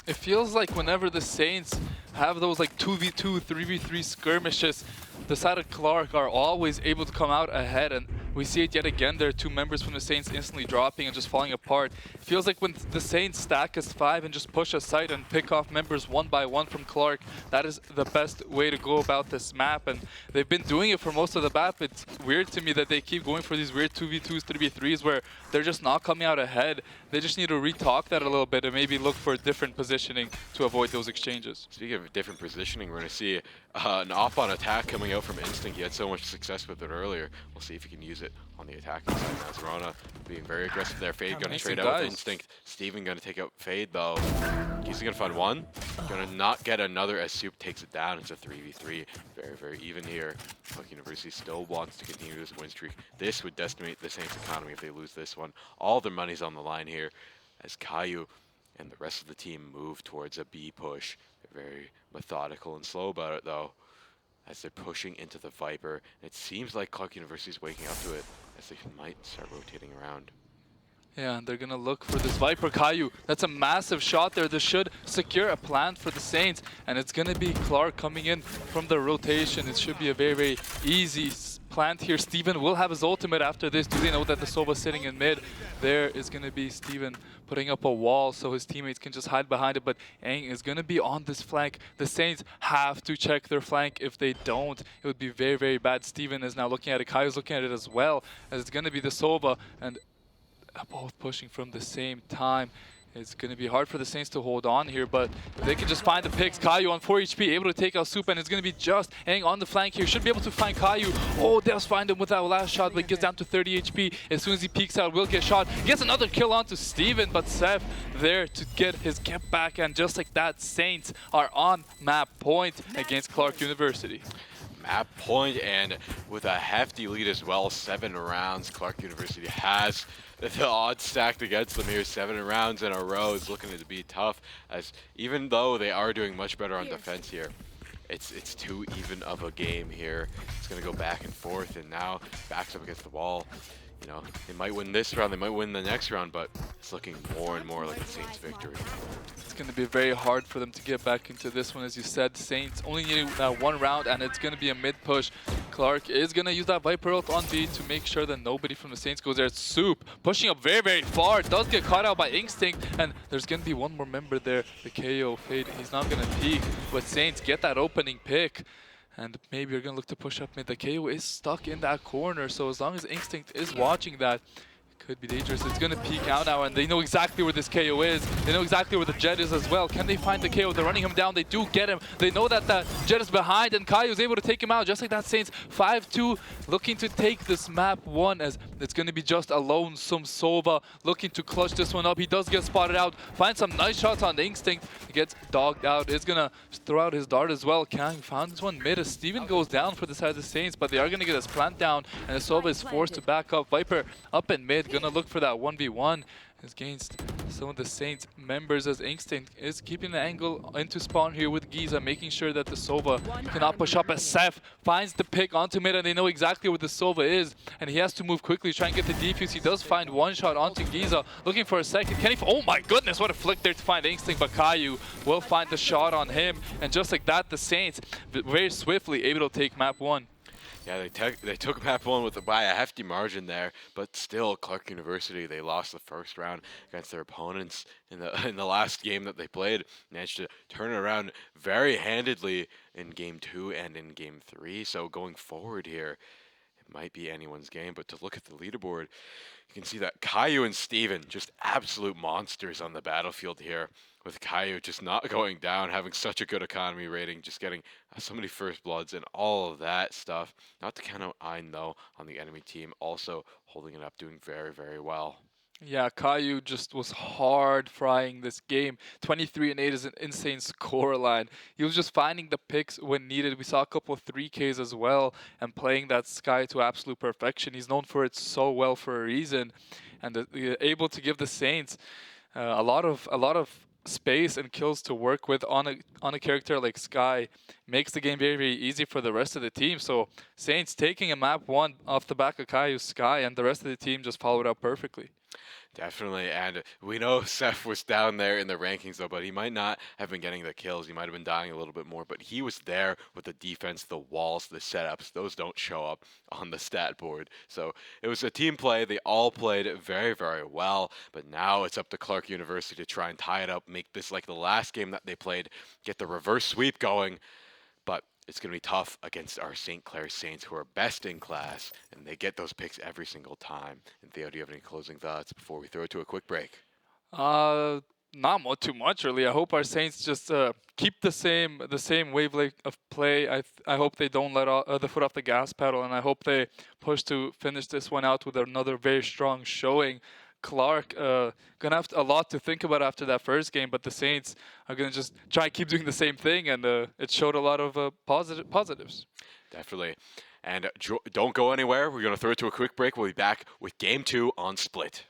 It feels like whenever the Saints have those like 2v2, 3v3 skirmishes, the side of Clarke are always able to come out ahead, and we see it yet again. There are two members from the Saints instantly dropping and just falling apart. It feels like when the Saints stack as 5 and just push aside and pick off members one by one from Clarke, that is the best way to go about this map, and they've been doing it for most of the map. It's weird to me that they keep going for these weird 2v2s, 3v3s where they're just not coming out ahead. They just need to retalk that a little bit and maybe look for different positioning to avoid those exchanges. Speaking of different positioning, we're going to see an off-on attack coming out from Instinct. He had so much success with it earlier. We'll see if he can use it on the attacking side now. Zorona being very aggressive there. Fade going to trade out with Instinct. Steven going to take out Fade though. He's going to find one. Going to not get another as Soup takes it down. It's a 3v3. Very, very even here. Clarke University still wants to continue this win streak. This would decimate the Saints' economy if they lose this one. All their money's on the line here as Caillou and the rest of the team move towards a B push. They're very methodical and slow about it though, as they're pushing into the Viper. It seems like Clarke University is waking up to it, as they might start rotating around. Yeah, and they're going to look for this Viper Caillou. That's a massive shot there. This should secure a plant for the Saints, and it's going to be Clarke coming in from the rotation. It should be a very, very easy plant here. Steven will have his ultimate after this. Do they know that the Sova's sitting in mid? There is going to be Steven putting up a wall so his teammates can just hide behind it, but Aang is going to be on this flank. The Saints have to check their flank. If they don't, it would be very, very bad. Steven is now looking at it. Caillou's looking at it as well, as it's going to be the Sova, and both pushing from the same time. It's going to be hard for the Saints to hold on here, but if they can just find the picks. Caillou on 4 HP, able to take out Soup, and it's going to be just Aang on the flank here. Should be able to find Caillou. Oh, they'll find him with that last shot, but he gets down to 30 HP. As soon as he peeks out, will get shot. He gets another kill onto Steven, but Seth there to get his get back, and just like that, Saints are on map point against Clarke University. Map point, and with a hefty lead as well, 7 rounds. Clarke University has the odds stacked against them here. 7 rounds in a row is looking to be tough, as even though they are doing much better on defense here, it's too even of a game here. It's going to go back and forth, and now backs up against the wall. You know, they might win this round, they might win the next round, but it's looking more and more like a Saints victory. It's going to be very hard for them to get back into this one, as you said. Saints only need one round, and it's going to be a mid push. Clarke is going to use that Viper ult on B to make sure that nobody from the Saints goes there. It's Soup pushing up very, very far. Does get caught out by Instinct, and there's going to be one more member there. The KO Fade, he's not going to peek, but Saints get that opening pick. And maybe you're going to look to push up mid. The KO is stuck in that corner, so as long as Instinct is watching that, could be dangerous. It's going to peek out now, and they know exactly where this KO is. They know exactly where the Jet is as well. Can they find the KO? They're running him down. They do get him. They know that the Jet is behind, and Caillou is able to take him out. Just like that, Saints 5-2, looking to take this map 1, as it's going to be just a lonesome Sova looking to clutch this one up. He does get spotted out. Finds some nice shots on the Instinct. He gets dogged out. Is going to throw out his dart as well. Kang found this one mid as Steven goes down for the side of the Saints, but they are going to get his plant down, and the Sova is forced to back up. Viper up in mid, going to look for that 1v1 against some of the Saints members, as Instinct is keeping the angle into spawn here with Giza, making sure that the Sova cannot push up, as Seth finds the pick onto mid, and they know exactly where the Sova is, and he has to move quickly, try and get the defuse. He does find one shot onto Giza, looking for a second. Can he? Oh my goodness, what a flick there to find Instinct, but Caillou will find the shot on him, and just like that, the Saints very swiftly able to take map 1. Yeah, they took map 1 by a hefty margin there, but still, Clarke University, they lost the first round against their opponents in the last game that they played. Managed to turn it around very handedly in game 2 and in game 3. So going forward here, it might be anyone's game. But to look at the leaderboard, you can see that Caillou and Steven, just absolute monsters on the battlefield here, with Caillou just not going down, having such a good economy rating, just getting so many first bloods and all of that stuff. Not to count out Ein, though, on the enemy team, also holding it up, doing very, very well. Yeah, Caillou just was hard frying this game. 23-8 is an insane score line. He was just finding the picks when needed. We saw a couple of 3Ks as well and playing that sky to absolute perfection. He's known for it so well for a reason, and able to give the Saints a lot of space and kills to work with on a character like Sky makes the game very very easy for the rest of the team. So Saints taking a map one off the back of Caillou's Sky, and the rest of the team just followed up perfectly. Definitely, and we know Seth was down there in the rankings though, but he might not have been getting the kills. He might have been dying a little bit more, but he was there with the defense, the walls, the setups. Those don't show up on the stat board. So it was a team play. They all played very, very well, but now it's up to Clarke University to try and tie it up, make this like the last game that they played, get the reverse sweep going. But it's going to be tough against our St. Clair Saints, who are best in class, and they get those picks every single time. And Theo, do you have any closing thoughts before we throw it to a quick break? Uh, not too much really. I hope our Saints just keep the same wavelength of play. I hope they don't let the foot off the gas pedal, and I hope they push to finish this one out with another very strong showing. Clarke gonna have a lot to think about after that first game, but the Saints are gonna just try and keep doing the same thing, and it showed a lot of positives. Definitely. And don't go anywhere. We're going to throw it to a quick break. We'll be back with game two on Split.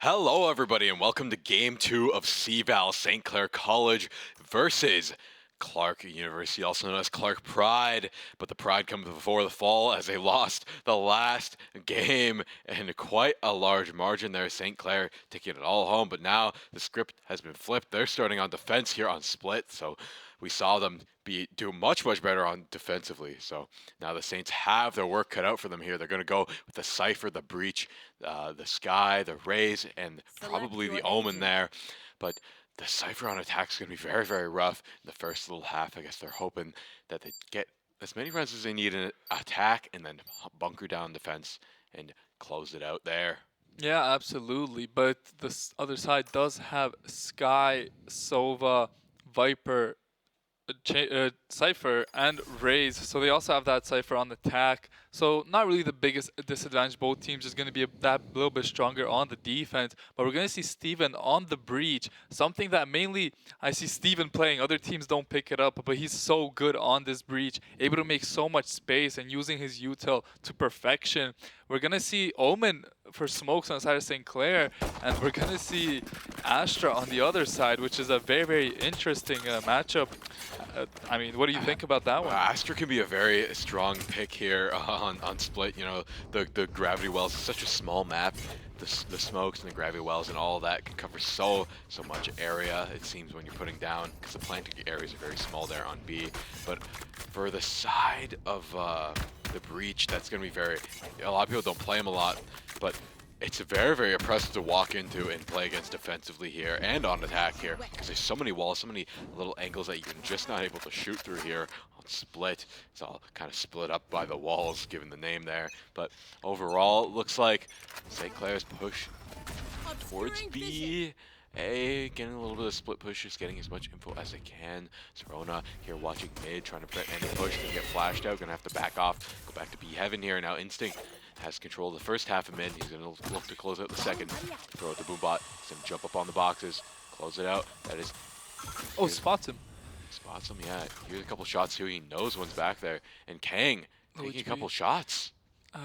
Hello, everybody, and welcome to Game 2 of CVAL St. Clair College versus Clarke University, also known as Clarke Pride. But the Pride comes before the fall as they lost the last game and quite a large margin there. St. Clair taking it all home, but now the script has been flipped. They're starting on defense here on split, so we saw them do much better on defensively. So now the Saints have their work cut out for them here. They're going to go with the Cypher, the Breach, the Sky, the Raise, and probably the Omen there. But the Cypher on attack is going to be very rough in the first little half. I guess they're hoping that they get as many runs as they need in attack and then bunker down defense and close it out there. Yeah, absolutely. But the other side does have Sky, Sova, Viper, Cypher, and Raze. So they also have that Cypher on attack. So not really the biggest disadvantage. Both teams is going to be that little bit stronger on the defense. But we're going to see Steven on the Breach. Something that mainly I see Steven playing. Other teams don't pick it up. But he's so good on this Breach. Able to make so much space and using his util to perfection. We're going to see Omen for smokes on the side of St. Clair. And we're going to see Astra on the other side, which is a very interesting matchup. I mean, what do you think about that one? Astra can be a very strong pick here on split. You know, the gravity wells is such a small map. The smokes and the gravity wells and all of that can cover so much area, it seems, when you're putting down, because the planting areas are very small there on B. But for the side of the Breach, that's going to be a lot of people don't play him a lot, but it's very impressive to walk into and play against defensively here and on attack here, because there's so many walls, so many little angles that you're just not able to shoot through here on split. It's all kind of split up by the walls, given the name there. But overall, it looks like St. Clair's push towards B. A, getting a little bit of split push, just getting as much info as they can. Serona here watching mid, trying to prevent any push, gonna get flashed out, gonna have to back off, go back to B heaven here. Now Instinct has control of the first half of mid. He's going to look to close out the second. Throw it to Boombot. He's going to jump up on the boxes. Close it out. That is... Oh, spots him. Spots him, yeah. Here's a couple shots too. He knows one's back there. And Kang taking a couple shots.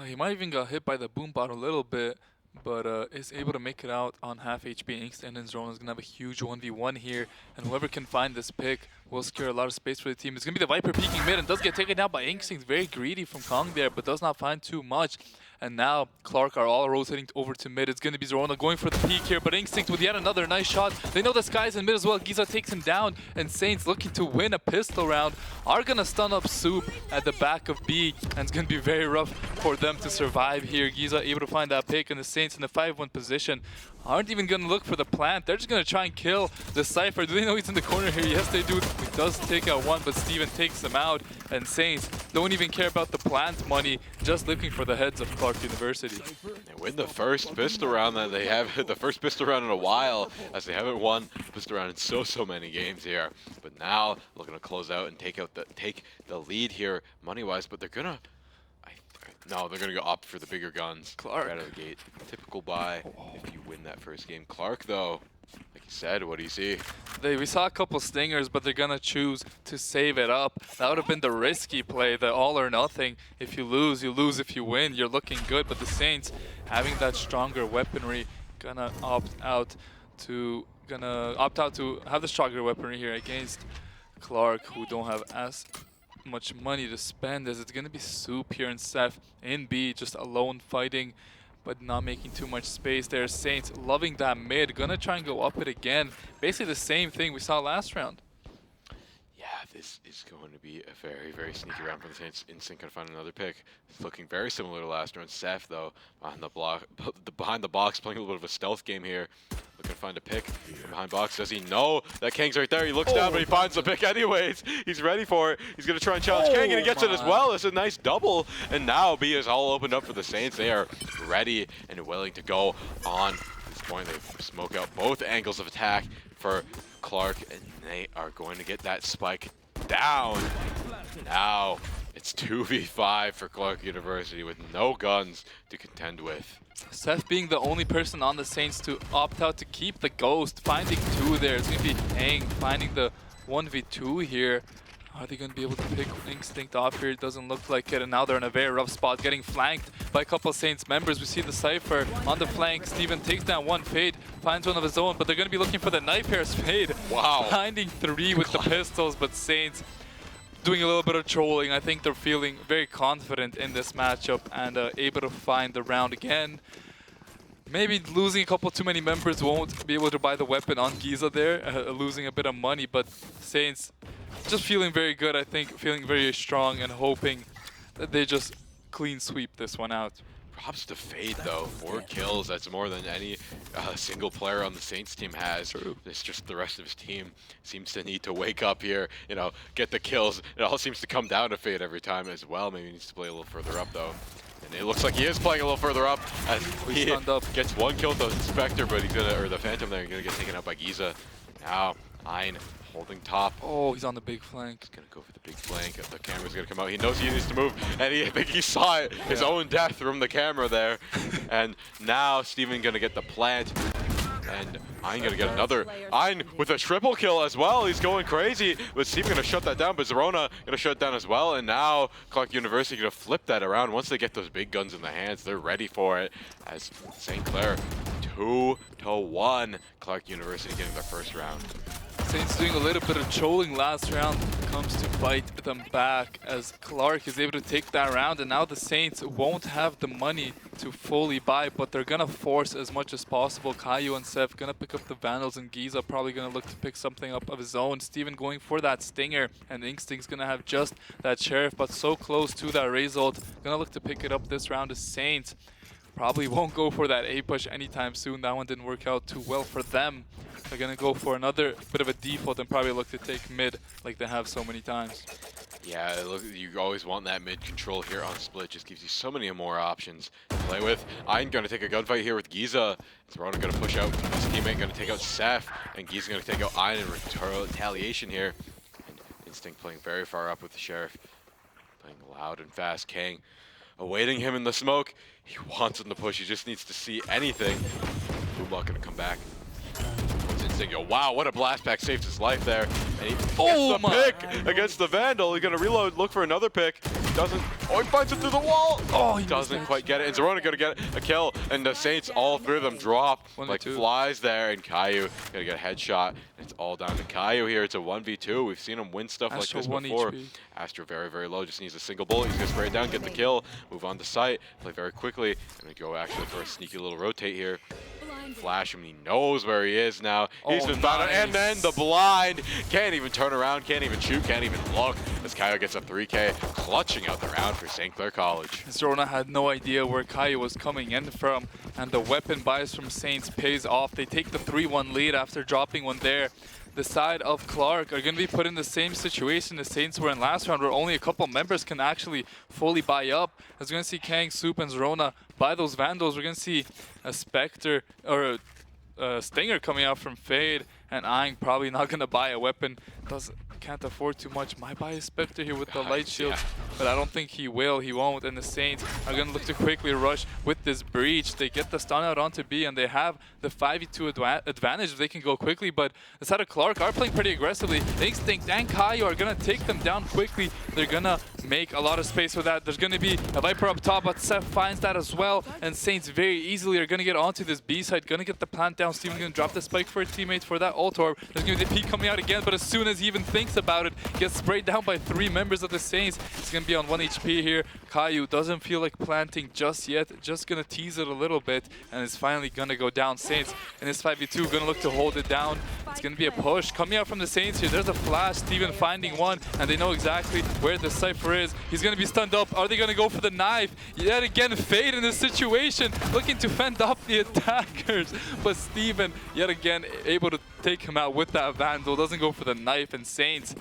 He might even got hit by the Boombot a little bit, but is able to make it out on half HP. Instinct and Zerona is going to have a huge 1v1 here. And whoever can find this pick will secure a lot of space for the team. It's going to be the Viper peeking mid and does get taken down by Instinct. Very greedy from Kong there, but does not find too much. And now Clarke are all rotating over to mid. It's going to be Zerona going for the peek here, but Instinct with yet another nice shot. They know the Sky's in mid as well. Giza takes him down, and Saints looking to win a pistol round are going to stun up Soup at the back of B, and it's going to be very rough for them to survive here. Giza able to find that pick, and the Saints in the 5-1 position aren't even going to look for the plant. They're just going to try and kill the Cypher. Do they know he's in the corner here? Yes, they do. He does take out one, but Steven takes him out. And Saints don't even care about the plant money, just looking for the heads of Clarke University. They win the first pistol round that they have, the first pistol round in a while, as they haven't won pistol round in so many games here. But now looking to close out and take the lead here money-wise, but they're going to... No, they're going to go opt for the bigger guns Clarke. right out of the gate. Typical buy if you win that first game. Clarke, though, like you said, what do you see? We saw a couple stingers, but they're going to choose to save it up. That would have been the risky play, the all or nothing. If you lose, you lose. If you win, you're looking good. But the Saints, having that stronger weaponry, going to opt out to have the stronger weaponry here against Clarke, who don't have as much money to spend, as it's going to be Soup here and Seth in B, just alone fighting, but not making too much space there. Saints loving that mid, gonna try and go up it again. Basically the same thing we saw last round. Yeah, this is going to be a very sneaky round for the Saints. Instinct gonna find another pick. It's looking very similar to last round. Seth, though, behind the box, playing a little bit of a stealth game here. Looking to find a pick from behind box. Does he know that Kang's right there? He looks down, but he finds the pick anyways. He's ready for it. He's going to try and challenge Kang, and he gets it as well. It's a nice double. And now B is all opened up for the Saints. They are ready and willing to go on. At this point, they smoke out both angles of attack for Clarke, and they are going to get that spike down. Now it's 2v5 for Clarke University with no guns to contend with. Seth being the only person on the Saints to opt out to keep the Ghost, finding two there. It's going to be Aang finding the 1v2 here. Are they going to be able to pick Instinct off here? It doesn't look like it, and now they're in a very rough spot, getting flanked by a couple of Saints members. We see the Cypher on the flank. Steven takes down one Fade, finds one of his own, but they're going to be looking for the knife here as Fade. Wow. Finding 3 with the pistols, but Saints doing a little bit of trolling. I think they're feeling very confident in this matchup and able to find the round again. Maybe losing a couple too many members won't be able to buy the weapon on Giza there, losing a bit of money, but Saints just feeling very good, I think, feeling very strong and hoping that they just clean sweep this one out. Props to Fade though, 4 kills, that's more than any single player on the Saints team has. True. It's just the rest of his team seems to need to wake up here, you know, get the kills. It all seems to come down to Fade every time as well. Maybe he needs to play a little further up though. And it looks like he is playing a little further up as he gets 1 kill with the Spectre, but he's gonna, or the Phantom there, gonna get taken out by Giza. Now, Ein holding top. Oh, he's on the big flank. He's gonna go for the big flank. The camera's gonna come out. He knows he needs to move, and I think he saw it, his own death from the camera there. And now Steven gonna get the plant, and Ein gonna get another. Ein with a triple kill as well. He's going crazy, but Steven gonna shut that down. But Zerona gonna shut it down as well. And now Clarke University gonna flip that around. Once they get those big guns in the hands, they're ready for it. As St. Clair 2-1, Clarke University getting their first round. Saints doing a little bit of trolling last round, comes to bite them back as Clarke is able to take that round, and now the Saints won't have the money to fully buy, but they're gonna force as much as possible. Caillou and Seth gonna pick up the Vandals, and Giza probably gonna look to pick something up of his own. Steven going for that Stinger, and Instinct's gonna have just that Sheriff, but so close to that Result. Gonna look to pick it up this round as Saints. Probably won't go for that A push anytime soon. That one didn't work out too well for them. They're gonna go for another bit of a default and probably look to take mid like they have so many times. Yeah, look, you always want that mid control here on Split. Just gives you so many more options to play with. I'm gonna take a gunfight here with Giza. Zerona gonna push out his teammate, gonna take out Seth, and Giza gonna take out Ein in retaliation here. And Instinct playing very far up with the Sheriff, playing loud and fast. Kang awaiting him in the smoke. He wants him to push. He just needs to see anything. Boomlock gonna come back. Instinct, wow, what a blast pack, saved his life there. And he gets the pick against the Vandal. He's gonna reload, look for another pick. Doesn't, oh, he finds it through the wall. Oh, he doesn't quite get it. And Zerona gonna get a kill, and the Saints, all 3 of them drop like flies there, and Caillou gonna get a headshot. It's all down to Caillou here. It's a 1v2. We've seen him win stuff like this before. Astra very, very low, just needs a single bullet. He's gonna spray it down, get the kill, move on to site, play very quickly. Gonna go actually for a sneaky little rotate here. Flash him, he knows where he is now. He's been found out, and then the blind. Can't even turn around, can't even shoot, can't even look. As Caillou gets a 3K, clutching out the round for St. Clair College. Zerona had no idea where Caillou was coming in from, and the weapon buys from Saints pays off. They take the 3-1 lead after dropping one there. The side of Clarke are going to be put in the same situation the Saints were in last round, where only a couple members can actually fully buy up. As we're going to see Kang, Soup, and Zerona buy those Vandals. We're going to see a Spectre or a Stinger coming out from Fade, and Aang probably not going to buy a weapon. Can't afford too much. Might buy a Spectre here with the light shield, but I don't think he will. He won't. And the Saints are going to look to quickly rush with this breach. They get the stun out onto B, and they have the 5v2 advantage if they can go quickly. But the side of Clarke are playing pretty aggressively. Instinct and Caillou are going to take them down quickly. They're going to make a lot of space for that. There's going to be a Viper up top, but Seth finds that as well. And Saints very easily are going to get onto this B side, going to get the plant down. Steven going to drop the spike for a teammate for that ult orb. There's going to be the peek coming out again, but as soon as he even thinks about it, gets sprayed down by 3 members of the Saints. He's going to be on 1 HP here. Caillou doesn't feel like planting just yet, just going to tease it a little bit, and it's finally going to go down. Saints in this 5v2 going to look to hold it down. It's going to be a push coming out from the Saints here. There's a flash, Steven finding one, and they know exactly where the Cypher is. He's going to be stunned up. Are they going to go for the knife? Yet again, Fade in this situation, looking to fend off the attackers, but Steven yet again able to take him out with that Vandal. Doesn't go for the knife, and Saints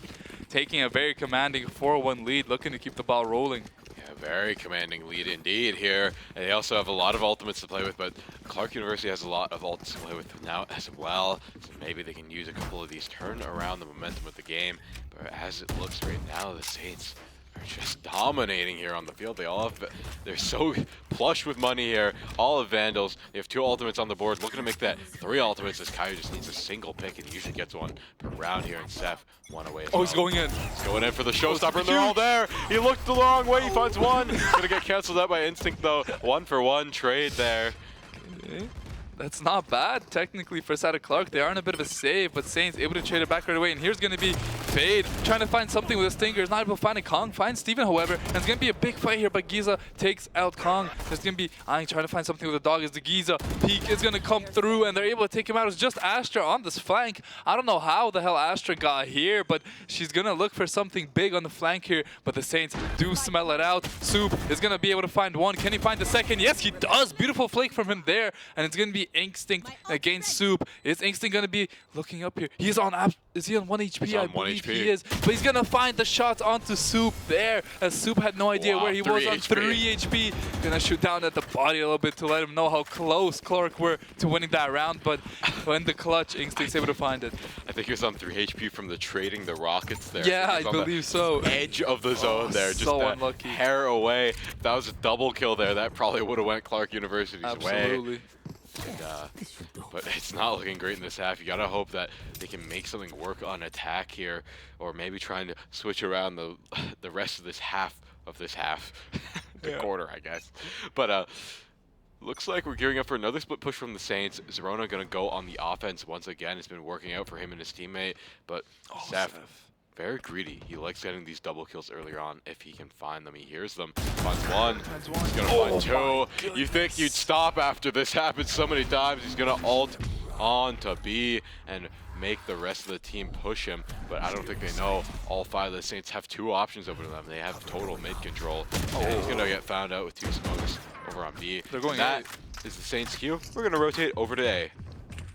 taking a very commanding 4-1 lead, looking to keep the ball rolling. Yeah, very commanding lead indeed here. And they also have a lot of ultimates to play with, but Clarke University has a lot of ults to play with now as well. So maybe they can use a couple of these, turn around the momentum of the game. But as it looks right now, the Saints are just dominating here on the field. They're so plush with money here. All of Vandals. They have 2 ultimates on the board. Looking to make that 3 ultimates as Caillou just needs a single pick, and he usually gets one per round here. And Seth, one away as well. He's going in. He's going in for the showstopper, and they're all there. He looked the wrong way. He finds one. Gonna get canceled out by Instinct, though. 1-for-1 trade there. Okay. That's not bad, technically, for side of Clarke. They are in a bit of a save, but Saints able to trade it back right away. And here's going to be Fade trying to find something with his Stinger. Not able to find a Kong. Finds Steven, however. And it's going to be a big fight here, but Giza takes out Kong. There's going to be Aang trying to find something with the dog as the Giza peek is going to come through, and they're able to take him out. It's just Astra on this flank. I don't know how the hell Astra got here, but she's going to look for something big on the flank here. But the Saints do smell it out. Soup is going to be able to find one. Can he find the second? Yes, he does. Beautiful flake from him there. And it's going to be Instinct against Soup. Is Instinct going to be looking up here? He's on is he on 1 HP? He's on I 1 believe HP. he is. But he's going to find the shots onto Soup there, as Soup had no idea where he was on 3 HP. Going to shoot down at the body a little bit to let him know how close Clarke were to winning that round. But when the clutch, Instinct's able to find it. I think he was on 3 HP from the trading the rockets there. Yeah, I believe so. Edge of the zone there. Just so a unlucky. hair away. If that was a double kill there, that probably would have went Clarke University's way. Absolutely. And, but it's not looking great in this half. You gotta hope that they can make something work on attack here, or maybe trying to switch around the rest of this half the quarter, I guess. But looks like we're gearing up for another split push from the Saints. Zerona gonna go on the offense once again. It's been working out for him and his teammate, but Seth, very greedy. He likes getting these double kills earlier on if he can find them. He hears them. Finds one. He's gonna find 2. You think you'd stop after this happens so many times. He's gonna ult on to B and make the rest of the team push him, but I don't think they know all 5 of the Saints have 2 options over them. They have total mid control. And he's gonna get found out with 2 smokes over on B. They're going that is the Saints' queue. We're gonna rotate over to A.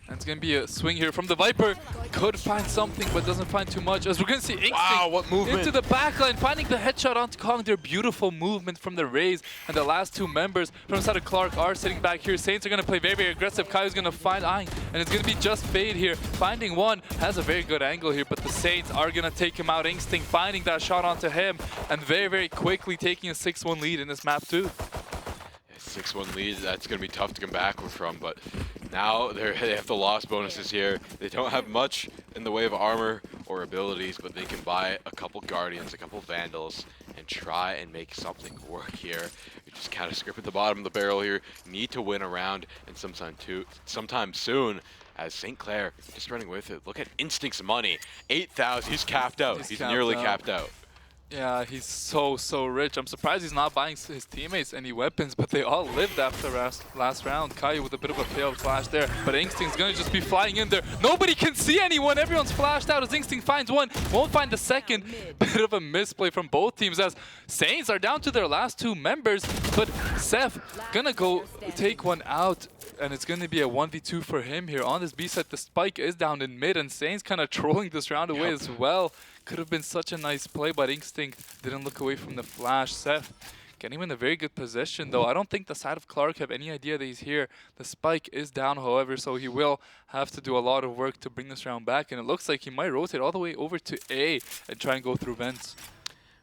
And it's going to be a swing here from the Viper. Could find something, but doesn't find too much. As we're going to see Instinct what movement. into the backline, finding the headshot onto Kong. Their beautiful movement from the Rays. And the last 2 members from the side of Clarke are sitting back here. Saints are going to play very, very aggressive. Caillou's going to find Aang, and it's going to be just Fade here. Finding one, has a very good angle here, but the Saints are going to take him out. Instinct finding that shot onto him, and very, very quickly taking a 6-1 lead in this map too. 6-1 lead, that's going to be tough to come back from, but now they have the loss bonuses here. They don't have much in the way of armor or abilities, but they can buy a couple Guardians, a couple Vandals, and try and make something work here. You just kind of scrape at the bottom of the barrel here. Need to win a round, and sometime soon, as St. Clair just running with it. Look at Instinct's money, 8,000. He's capped out. He's nearly capped out. Yeah, he's so rich. I'm surprised he's not buying his teammates any weapons, but they all lived after last round. Caillou with a bit of a failed flash there, but Instinct's gonna just be flying in there. Nobody can see anyone. Everyone's flashed out as Instinct finds one, won't find the second. Bit of a misplay from both teams as Saints are down to their last 2 members, but Seth gonna go take one out. And it's going to be a 1v2 for him here on this B side. The spike is down in mid, and Saints kind of trolling this round away as well. Could have been such a nice play, but Instinct didn't look away from the flash. Seth getting him in a very good position, though. I don't think the side of Clarke have any idea that he's here. The spike is down, however, so he will have to do a lot of work to bring this round back. And it looks like he might rotate all the way over to A and try and go through vents.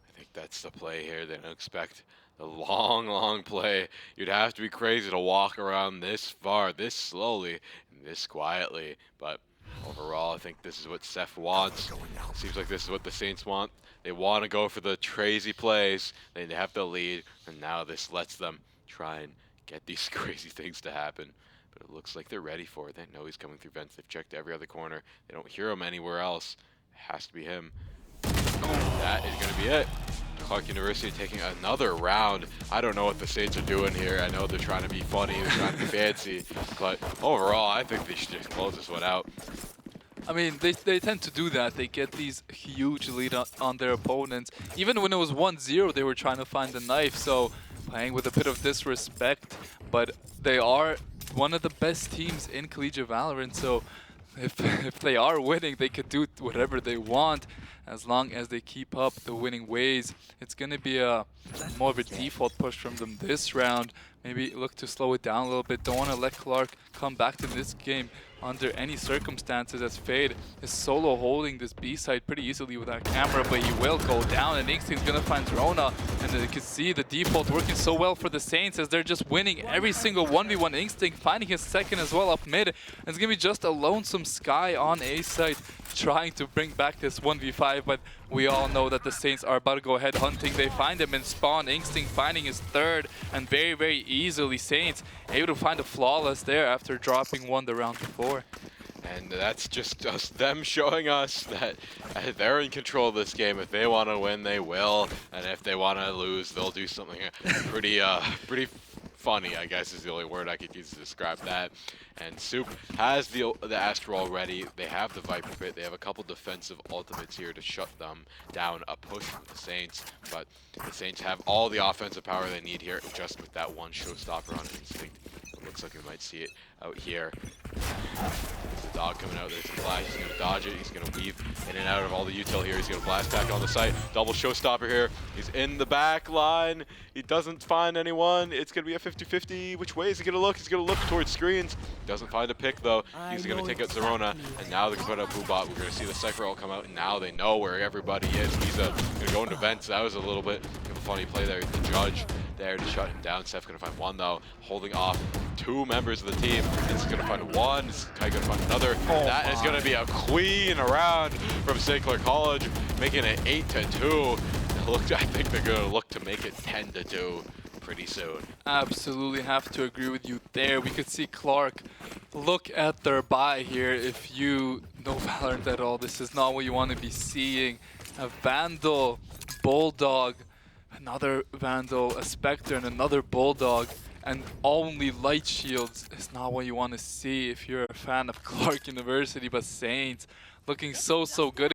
I think that's the play here. They don't expect the long play. You'd have to be crazy to walk around this far, this slowly, and this quietly. But overall, I think this is what Seth wants. Seems like this is what the Saints want. They want to go for the crazy plays. They have the lead, and now this lets them try and get these crazy things to happen. But it looks like they're ready for it. They know he's coming through vents. They've checked every other corner. They don't hear him anywhere else. It has to be him. That is going to be it. Clarke University taking another round. I don't know what the Saints are doing here. I know they're trying to be funny, they're trying to be fancy, but overall, I think they should just close this one out. I mean, they tend to do that. They get these huge lead on their opponents. Even when it was 1-0, they were trying to find the knife, so playing with a bit of disrespect. But they are one of the best teams in Collegiate Valorant, so if they are winning, they could do whatever they want. as long as they keep up the winning ways. It's going to be a more of a default push from them this round. Maybe look to slow it down a little bit. Don't want to let Clarke come back to this game under any circumstances, as Fade is solo holding this B side pretty easily with that camera, but he will go down, and Instinct's gonna find Rona, and you can see the default working so well for the Saints as they're just winning every single 1v1. Instinct finding his second as well up mid, and it's gonna be just a lonesome Sky on A side trying to bring back this 1v5, but we all know that the Saints are about to go ahead hunting. They find him in spawn, Instinct finding his third, and very, very easily Saints able to find a flawless there after dropping one the round before. And that's just them showing us that they're in control of this game. If they want to win, they will, and if they want to lose, they'll do something pretty funny, I guess is the only word I could use to describe that. And Soup has the Astral already. They have the Viper Pit. They have a couple defensive ultimates here to shut them down. A push from the Saints, but the Saints have all the offensive power they need here, just with that one showstopper on Instinct. It looks like we might see it out here. There's a dog coming out. There's a flash. He's going to dodge it. He's going to weave in and out of all the util here. He's going to blast back on the site. Double showstopper here. He's in the back line. He doesn't find anyone. It's going to be a 50-50. Which way is he going to look? He's going to look towards screens. Doesn't find a pick, though. He's going to take out Zerona. And now they're going to put out Boobot. We're going to see the Cypher all come out. And now they know where everybody is. He's going to go into vents. That was a little bit of a funny play there. The judge there to shut him down. Steph's going to find one, though. Holding off two members of the team. He's going to find one. Kai going to find another. That is going to be a queen around from St. Clair College, making it 8-2. I think they're going to look to make it 10-2 pretty soon. Absolutely have to agree with you there. We could see Clarke look at their buy here. If you know Valorant at all, this is not what you want to be seeing. A Vandal, Bulldog, another Vandal, a Spectre, and another Bulldog, and only light shields is not what you want to see if you're a fan of Clarke University. But Saints looking so good.